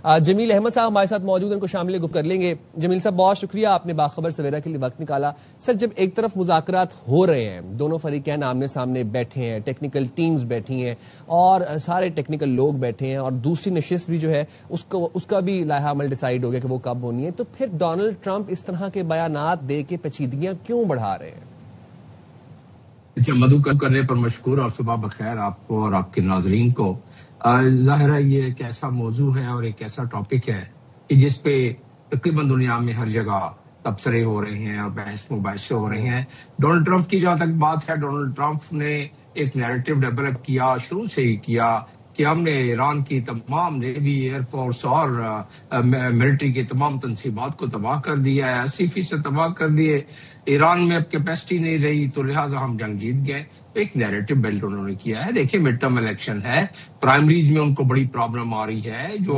جمیل احمد صاحب ہمارے ساتھ موجود ہیں، ان کو شامل گفتگو کر لیں گے. جمیل صاحب بہت شکریہ، آپ نے باخبر سویرا کے لیے وقت نکالا. سر جب ایک طرف مذاکرات ہو رہے ہیں، دونوں فریقین آمنے سامنے بیٹھے ہیں، ٹیکنیکل ٹیمز بیٹھی ہیں اور سارے ٹیکنیکل لوگ بیٹھے ہیں، اور دوسری نشست بھی جو ہے اس کا بھی لائحہ عمل ڈیسائیڈ ہو گیا کہ وہ کب ہونی ہے، تو پھر ڈونلڈ ٹرمپ اس طرح کے بیانات دے کے پیچیدگیاں کیوں بڑھا رہے ہیں؟ مدعو کرنے پر مشکور اور صبح بخیر آپ کو اور آپ کے ناظرین کو. ظاہر ہے یہ ایک ایسا موضوع ہے اور ایک ایسا ٹاپک ہے کہ جس پہ تقریباً دنیا میں ہر جگہ تبصرے ہو رہے ہیں اور بحث مباحثے ہو رہے ہیں. ڈونلڈ ٹرمپ کی جہاں تک بات ہے، ڈونلڈ ٹرمپ نے ایک نیریٹو ڈیولپ کیا، شروع سے ہی کیا کہ ہم نے ایران کی تمام نیوی، ایئر فورس اور ملٹری کی تمام تنصیبات کو تباہ کر دیا ہے، 80% تباہ کر دیے. ایران میں اب کیپیسٹی نہیں رہی تو لہٰذا ہم جنگ جیت گئے. ایک نیریٹو بلڈ انہوں نے کیا ہے. دیکھیں مڈ ٹرم الیکشن ہے، پرائمریز میں ان کو بڑی پرابلم آ رہی ہے، جو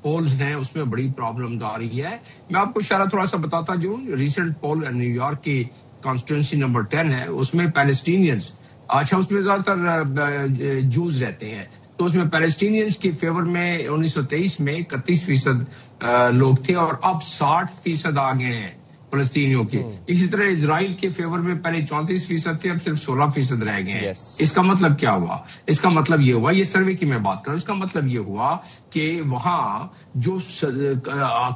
پولز ہیں اس میں بڑی پرابلم آ رہی ہے. میں آپ کو اشارہ تھوڑا سا بتاتا جو ریسنٹ پول نیو یارک کی کانسٹیٹوئنسی نمبر 10 ہے، اس میں پیلسٹینینز، اچھا اس میں زیادہ تر جوز رہتے ہیں، تو اس میں پیلسٹینینز کی فیور میں 1923 میں 31% لوگ تھے اور اب 60% آ گئے ہیں فلسطینیوں کے. اسی طرح اسرائیل کے فیور میں پہلے 34% تھے، اب صرف 16% رہ گئے ہیں. اس کا مطلب کیا ہوا؟ اس کا مطلب یہ ہوا، یہ سروے کی میں بات کروں، اس کا مطلب یہ ہوا کہ وہاں جو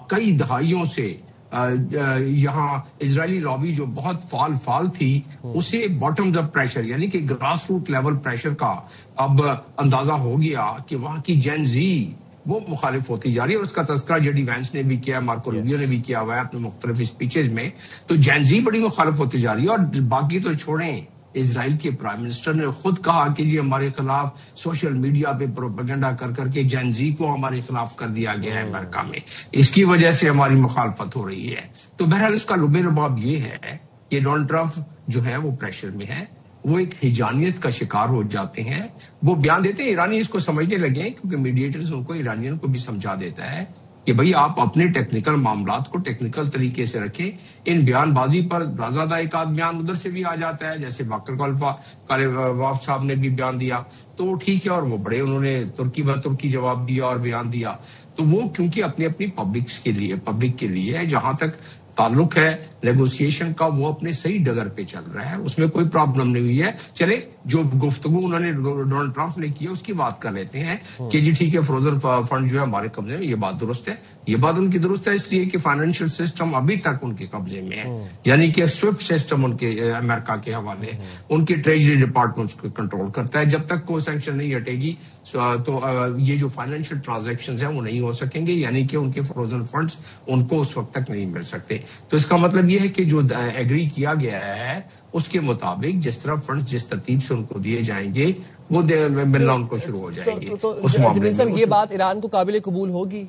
کئی دہائیوں سے یہاں اسرائیلی لابی جو بہت فعال تھی، اسے باٹمز اپ پریشر یعنی کہ گراس روٹ لیول پریشر کا اب اندازہ ہو گیا کہ وہاں کی جین زی وہ مخالف ہوتی جا رہی ہے. اور اس کا تذکرہ جے ڈی وینس نے بھی کیا، مارکو روبیو نے بھی کیا ہوا ہے اپنے مختلف اسپیچز میں. تو جین زی بڑی مخالف ہوتی جا رہی ہے. اور باقی تو چھوڑیں، اسرائیل کے پرائم منسٹر نے خود کہا کہ یہ ہمارے خلاف سوشل میڈیا پہ پروپیگنڈا کر کے جین زی کو ہمارے خلاف کر دیا گیا ہے امریکہ میں، اس کی وجہ سے ہماری مخالفت ہو رہی ہے. تو بہرحال اس کا لب لباب یہ ہے کہ ڈونلڈ ٹرمپ جو ہے وہ پریشر میں ہے، وہ ایک ہجانیت کا شکار ہو جاتے ہیں. وہ بیان دیتے ہیں، ایرانی اس کو سمجھنے لگے ہیں کیونکہ میڈیٹرز ان کو، ایرانیوں کو بھی سمجھا دیتا ہے کہ بھئی آپ اپنے ٹیکنیکل معاملات کو ٹیکنیکل طریقے سے رکھیں. ان بیان بازی پر زیادہ ایک آدھ بیان ادھر سے بھی آ جاتا ہے، جیسے باقر واف صاحب نے بھی بیان دیا تو ٹھیک ہے، اور وہ بڑے انہوں نے ترکی جواب دیا اور بیان دیا. تو وہ کیونکہ اپنی پبلک کے لیے جہاں تک تعلق ہے نیگوسیشن کا، وہ اپنے صحیح ڈگر پہ چل رہا ہے، اس میں کوئی پرابلم نہیں ہوئی ہے. چلے جو گفتگو انہوں نے ڈونلڈ ٹرمپ نے کی ہے اس کی بات کر لیتے ہیں کہ جی ٹھیک ہے، فروزن فنڈ جو ہے ہمارے قبضے میں، یہ بات درست ہے. یہ بات ان کی درست ہے اس لیے کہ فائنینشیل سسٹم ابھی تک ان کے قبضے میں ہے، یعنی کہ سوئفٹ سسٹم ان کے امریکہ کے حوالے، ان کے ٹریجری ڈپارٹمنٹ کو کنٹرول کرتا ہے. جب تک کوئی سینکشن نہیں ہٹے گی تو یہ جو فائنینشیل ٹرانزیکشنز ہیں وہ نہیں ہو سکیں گے، یعنی کہ ان کے فروزن فنڈز ان کو اس وقت تک نہیں مل سکتے. تو اس کا مطلب یہ ہے کہ جو ایگری کیا گیا ہے اس کے مطابق جس طرح فنڈ جس ترتیب سے ان کو دیے جائیں گے وہ ملنا ان کو شروع ہو جائیں گے. جمیل صاحب یہ بات ایران کو قابل قبول ہوگی؟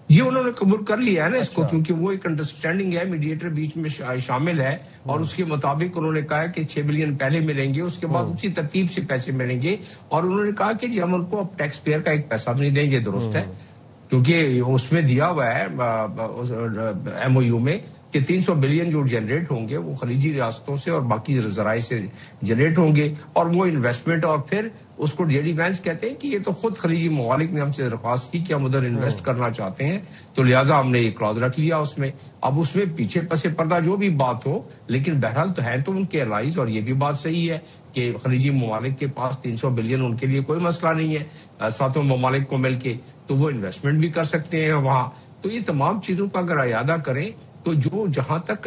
یہ انہوں نے قبول کر لیا ہے نا اس کو، کیونکہ وہ ایک انڈرسٹینڈنگ ہے، میڈیٹر بیچ میں شامل ہے، اور اس کے مطابق انہوں نے کہا کہ 6 بلین پہلے ملیں گے، اس کے بعد اسی ترتیب سے پیسے ملیں گے. اور انہوں نے کہا کہ جی ہم ان کو اب ٹیکس پیئر کا ایک پیسہ بھی نہیں دیں گے. درست ہے، کیونکہ اس میں دیا ہوا ہے ایم او یو میں کہ 300 بلین جو جنریٹ ہوں گے وہ خلیجی ریاستوں سے اور باقی ذرائع سے جنریٹ ہوں گے، اور وہ انویسٹمنٹ، اور پھر اس کو جے ڈی وینس کہتے ہیں کہ یہ تو خود خلیجی ممالک نے ہم سے درخواست کی کہ ہم ادھر انویسٹ کرنا چاہتے ہیں، تو لہٰذا ہم نے یہ کلاز رکھ لیا اس میں. اب اس میں پیچھے پس پردہ جو بھی بات ہو، لیکن بہرحال تو ہے تو ان کے الائز، اور یہ بھی بات صحیح ہے کہ خلیجی ممالک کے پاس 300 بلین ان کے لیے کوئی مسئلہ نہیں ہے، ساتوں ممالک کو مل کے تو وہ انویسٹمنٹ بھی کر سکتے ہیں وہاں. تو یہ تمام چیزوں کا اگر اعادہ کریں تو جو جہاں تک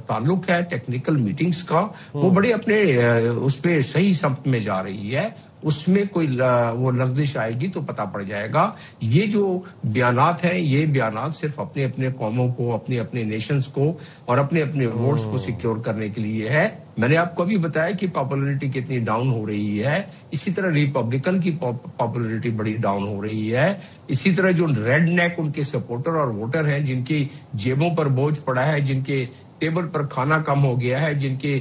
تعلق ہے ٹیکنیکل میٹنگز کا، وہ بڑے اپنے اس پہ صحیح سمت میں جا رہی ہے. اس میں کوئی وہ لغزش آئے گی تو پتہ پڑ جائے گا. یہ جو بیانات ہیں، یہ بیانات صرف اپنے قوموں کو، اپنے نیشنز کو اور اپنے ووٹس کو سیکیور کرنے کے لیے ہے. میں نے آپ کو ابھی بتایا کہ پاپولرٹی کتنی ڈاؤن ہو رہی ہے. اسی طرح ریپبلکن کی پاپولرٹی بڑی ڈاؤن ہو رہی ہے. اسی طرح جو ریڈ نیک ان کے سپورٹر اور ووٹر ہیں، جن کی جیبوں پر بوجھ پڑا ہے، جن کے ٹیبل پر کھانا کم ہو گیا ہے، جن کے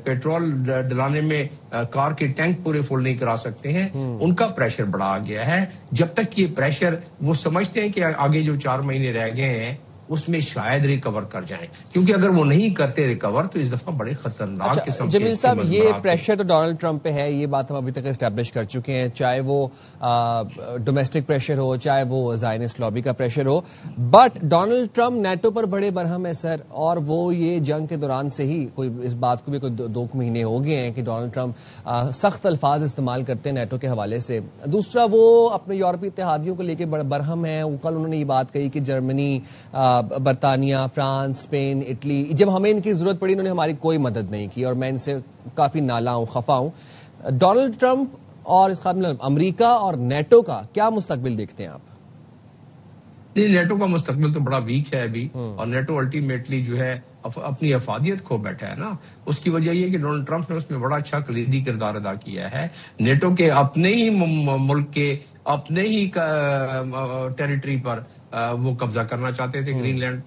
پیٹرول ڈلانے میں کار کے ٹینک پورے فل نہیں کرا سکتے ہیں، ان کا پریشر بڑا آ گیا ہے. جب تک یہ پریشر وہ سمجھتے ہیں کہ آگے جو 4 مہینے رہ گئے ہیں اس میں شاید ریکور کر جائیں، کیونکہ اگر وہ نہیں کرتے ریکور تو اس دفعہ بڑے خطرناک قسم کے جمیل صاحب یہ پریشر تو ڈونلڈ ٹرمپ پہ ہے، یہ بات ہم ابھی تک اسٹیبلش کر چکے ہیں، چاہے وہ ڈومیسٹک پریشر ہو چاہے وہ زائنسٹ لابی کا پریشر ہو، بٹ ڈونلڈ ٹرمپ نیٹو پر بڑے برہم ہے سر، اور وہ یہ جنگ کے دوران سے ہی کوئی اس بات کو بھی کوئی 2 مہینے ہو گئے ہیں کہ ڈونلڈ ٹرمپ سخت الفاظ استعمال کرتے ہیں نیٹو کے حوالے سے۔ دوسرا وہ اپنے یورپی اتحادیوں کو لے کے برہم ہیں، کل انہوں نے یہ بات کہی کہ جرمنی، برطانیہ، فرانس، اسپین، اٹلی، جب ہمیں ان کی ضرورت پڑی انہوں نے ہماری کوئی مدد نہیں کی، اور میں ان سے کافی نالاں ہوں، خفا ہوں۔ ڈونلڈ ٹرمپ اور امریکہ اور نیٹو کا کیا مستقبل دیکھتے ہیں آپ؟ نیٹو کا مستقبل تو بڑا ویک ہے ابھی، اور نیٹو الٹیمیٹلی جو ہے اپنی افادیت کھو بیٹھا ہے نا۔ اس کی وجہ یہ کہ ڈونلڈ ٹرمپ نے اس میں بڑا اچھا کلیدی کردار ادا کیا ہے۔ نیٹو کے اپنے ہی ملک کے اپنے ہی ٹیریٹری پر وہ قبضہ کرنا چاہتے تھے، گرین لینڈ،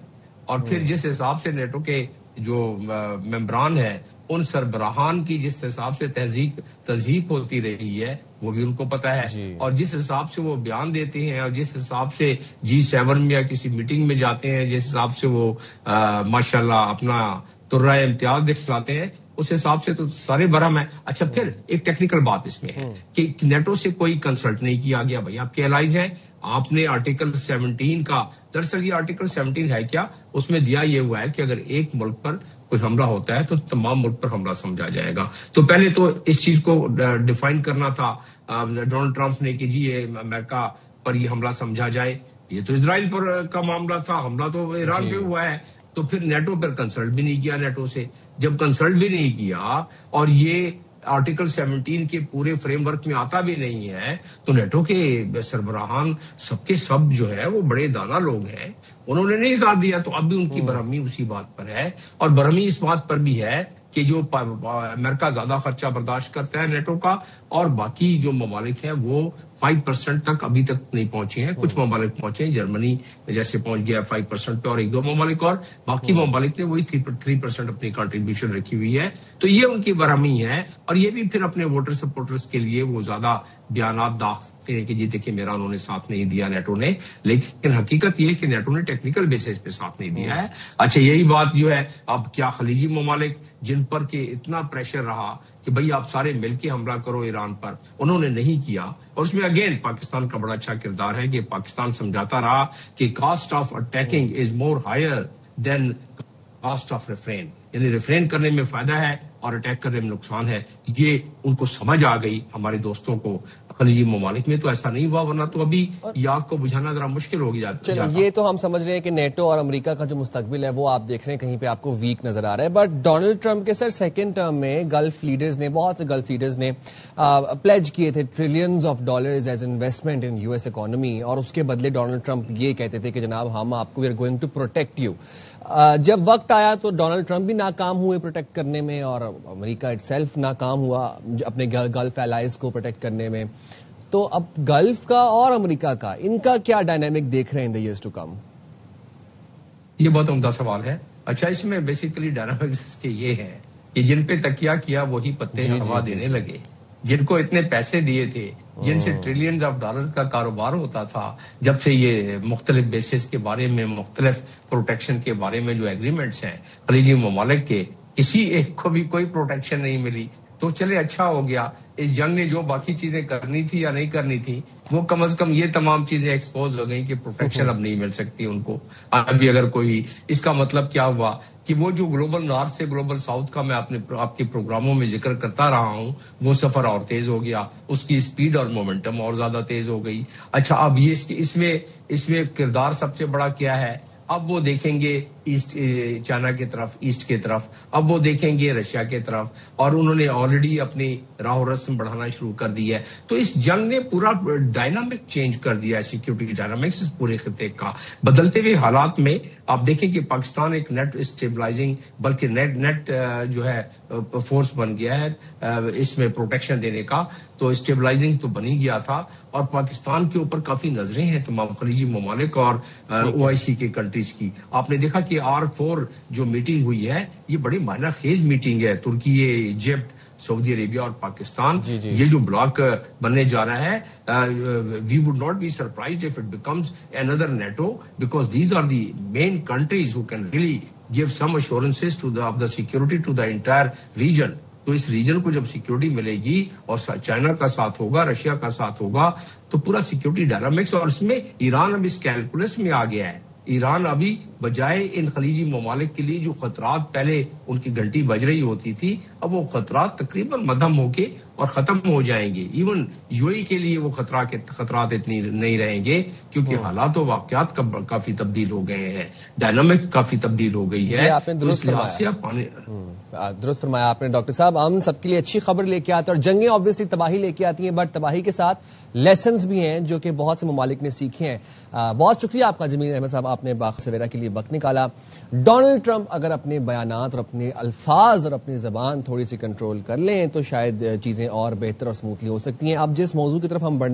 اور پھر جس حساب سے نیٹو کے جو ممبران ہیں ان سربراہان کی جس حساب سے تذہیب ہوتی رہی ہے وہ بھی ان کو پتا ہے، اور جس حساب سے وہ بیان دیتے ہیں اور جس حساب سے G7 میں یا کسی میٹنگ میں جاتے ہیں، جس حساب سے وہ ماشاءاللہ اپنا ترائے امتیاز دکھلاتے ہیں، اس حساب سے تو سارے برہم ہیں۔ اچھا، پھر ایک ٹیکنیکل بات اس میں ہے کہ نیٹو سے کوئی کنسلٹ نہیں کیا گیا، بھائی آپ کے الائز ہیں، آپ نے آرٹیکل 17 کا، دراصل یہ آرٹیکل 17 ہے کیا، اس میں دیا یہ ہوا ہے کہ اگر ایک ملک پر کوئی حملہ ہوتا ہے تو تمام ملک پر حملہ سمجھا جائے گا۔ تو پہلے تو اس چیز کو ڈیفائن کرنا تھا ڈونلڈ ٹرمپ نے کہ جی یہ امریکہ پر یہ حملہ سمجھا جائے، یہ تو اسرائیل پر کا معاملہ تھا، حملہ تو ایران پہ ہوا ہے۔ تو پھر نیٹو پر کنسلٹ بھی نہیں کیا، نیٹو سے جب کنسلٹ بھی نہیں کیا اور یہ آرٹیکل 17 کے پورے فریم ورک میں آتا بھی نہیں ہے، تو نیٹو کے سربراہان سب کے سب جو ہے وہ بڑے دانا لوگ ہیں، انہوں نے نہیں ساتھ دیا۔ تو اب بھی ان کی برہمی اسی بات پر ہے، اور برہمی اس بات پر بھی ہے کہ جو امریکہ زیادہ خرچہ برداشت کرتا ہے نیٹو کا، اور باقی جو ممالک ہیں وہ 5% تک ابھی تک نہیں پہنچے ہیں۔ کچھ ممالک پہنچے ہیں، جرمنی جیسے پہنچ گیا 5% پہ، اور 1-2 ممالک، اور باقی ممالک نے وہی 3% اپنی کنٹریبیوشن رکھی ہوئی ہے۔ تو یہ ان کی برہمی ہے، اور یہ بھی پھر اپنے ووٹر سپورٹرز کے لیے وہ زیادہ بیانات داختے ہیں کہ جی دیکھیں میرا انہوں نے ساتھ نہیں دیا نیٹو نے، لیکن حقیقت یہ ہے کہ نیٹو نے ٹیکنیکل بیسس پہ ساتھ نہیں دیا ہے۔ اچھا، یہی بات جو ہے اب کیا خلیجی ممالک جن پر کہ اتنا پریشر رہا کہ بھئی آپ سارے مل کے حملہ کرو ایران پر، انہوں نے نہیں کیا، اور اس میں اگین پاکستان کا بڑا اچھا کردار ہے کہ پاکستان سمجھاتا رہا کہ cost of attacking is more higher than cost of refrain, یعنی ریفرین کرنے میں فائدہ ہے اور اٹیک کرنے میں نقصان ہے۔ یہ ان کو سمجھ آ گئی ہمارے دوستوں کو۔ خلیجی ممالک میں تو ایسا نہیں ہوا، ورنہ تو ابھی یہ آگ کو بجھانا ذرا مشکل ہو گیا۔ یہ تو ہم سمجھ رہے ہیں کہ نیٹو اور امریکہ کا جو مستقبل ہے وہ آپ دیکھ رہے ہیں کہیں پہ آپ کو ویک نظر آ رہا ہے، بٹ ڈونلڈ ٹرمپ کے سر سیکنڈ ٹرم میں گلف لیڈرز نے، بہت سے گلف لیڈرز نے پلیج کیے تھے trillions of dollars as investment in US economy, اور اس کے بدلے ڈونلڈ ٹرمپ یہ کہتے تھے کہ جناب ہم آپ کو we are going to protect you. جب وقت آیا تو ڈونلڈ ٹرمپ بھی ناکام ہوئے پروٹیکٹ کرنے میں، اور امریکہ اٹ سیلف ناکام ہوا اپنے گلف الائز کو پروٹیکٹ کرنے میں۔ تو اب گلف کا اور امریکہ کا ان کا کیا ڈائنامک دیکھ رہے ہیں ان دی ایئرز ٹو کم؟ یہ بہت عمدہ سوال ہے۔ اچھا، اس میں بیسیکلی ڈائنامکس کے یہ ہے کہ جن پہ تکیہ کیا وہی پتے ہوا دینے لگے، جن کو اتنے پیسے دیے تھے، جن سے ٹریلینز آف ڈالرز کا کاروبار ہوتا تھا، جب سے یہ مختلف بیسز کے بارے میں، مختلف پروٹیکشن کے بارے میں جو ایگریمنٹس ہیں خلیجی ممالک کے، کسی ایک کو بھی کوئی پروٹیکشن نہیں ملی۔ تو چلے اچھا ہو گیا، اس جنگ نے جو باقی چیزیں کرنی تھی یا نہیں کرنی تھی وہ کم از کم یہ تمام چیزیں ایکسپوز ہو گئی کہ پروٹیکشن اب نہیں مل سکتی ان کو۔ ابھی اگر کوئی، اس کا مطلب کیا ہوا کہ وہ جو گلوبل نارتھ سے گلوبل ساؤتھ کا میں آپ کے پروگراموں میں ذکر کرتا رہا ہوں، وہ سفر اور تیز ہو گیا، اس کی اسپیڈ اور مومنٹم اور زیادہ تیز ہو گئی۔ اچھا، اب یہ اس میں کردار سب سے بڑا کیا ہے؟ اب وہ دیکھیں گے ایسٹ چائنا کی طرف، ایسٹ کی طرف، اب وہ دیکھیں گے رشیا کی طرف، اور انہوں نے آلریڈی اپنی راہ و رسم بڑھانا شروع کر دی ہے۔ تو اس جنگ نے پورا ڈائنامک چینج کر دیا ہے، سیکیورٹی ڈائنامکس پورے خطے کا۔ بدلتے ہوئے حالات میں آپ دیکھیں کہ پاکستان ایک نیٹ اسٹیبلائزنگ، بلکہ نیٹ جو ہے فورس بن گیا ہے اس میں پروٹیکشن دینے کا، تو اسٹیبلائزنگ تو بنی گیا تھا، اور پاکستان کے اوپر کافی نظریں ہیں تمام خلیجی ممالک اور OIC کے کنٹریز کی۔ آپ نے دیکھا کہ R4 جو میٹنگ ہوئی ہے یہ بڑی معنی خیز میٹنگ ہے، ترکی، ایجپٹ، سعودی عربیہ اور پاکستان. جی یہ جو بلاک بننے جا رہا ہے, we would not be surprised if it becomes another NATO, because these are the main countries who can really give some assurances to the security to the entire region. تو اس region کو جب security ملے گی اور China کا ساتھ ہوگا, Russia کا ساتھ ہوگا, تو پورا سیکیورٹی ڈائنامکس. اور اس میں ایران اب اس کیلکولس میں آ گیا ہے. ایران ابھی بجائے ان خلیجی ممالک کے لیے جو خطرات پہلے ان کی گھنٹی بج رہی ہوتی تھی, اب وہ خطرات تقریباً مدھم ہو کے اور ختم ہو جائیں گے. ایون یو اے کے لیے وہ خطرات اتنی نہیں رہیں گے, کیونکہ حالات و واقعات کافی تبدیل ہو گئے ہیں, ڈائنامک کافی تبدیل ہو گئی ہے. درست فرمایا آپ نے ڈاکٹر صاحب. ہم سب کے لیے اچھی خبر لے کے آتے ہیں, اور جنگیں آبویسلی تباہی لے کے آتی ہیں, بٹ تباہی کے ساتھ لیسنز بھی ہیں جو کہ بہت سے ممالک نے سیکھے ہیں. بہت شکریہ آپ کا جمیل احمد صاحب, آپ نے باخبر سویرا کے لیے وقت نکالا. ڈونلڈ ٹرمپ اگر اپنے بیانات اور اپنے الفاظ اور اپنی زبان تھوڑی سی کنٹرول کر لیں تو شاید چیزیں اور بہتر اور سموتھلی ہو سکتی ہیں. اب جس موضوع کی طرف ہم بڑھنے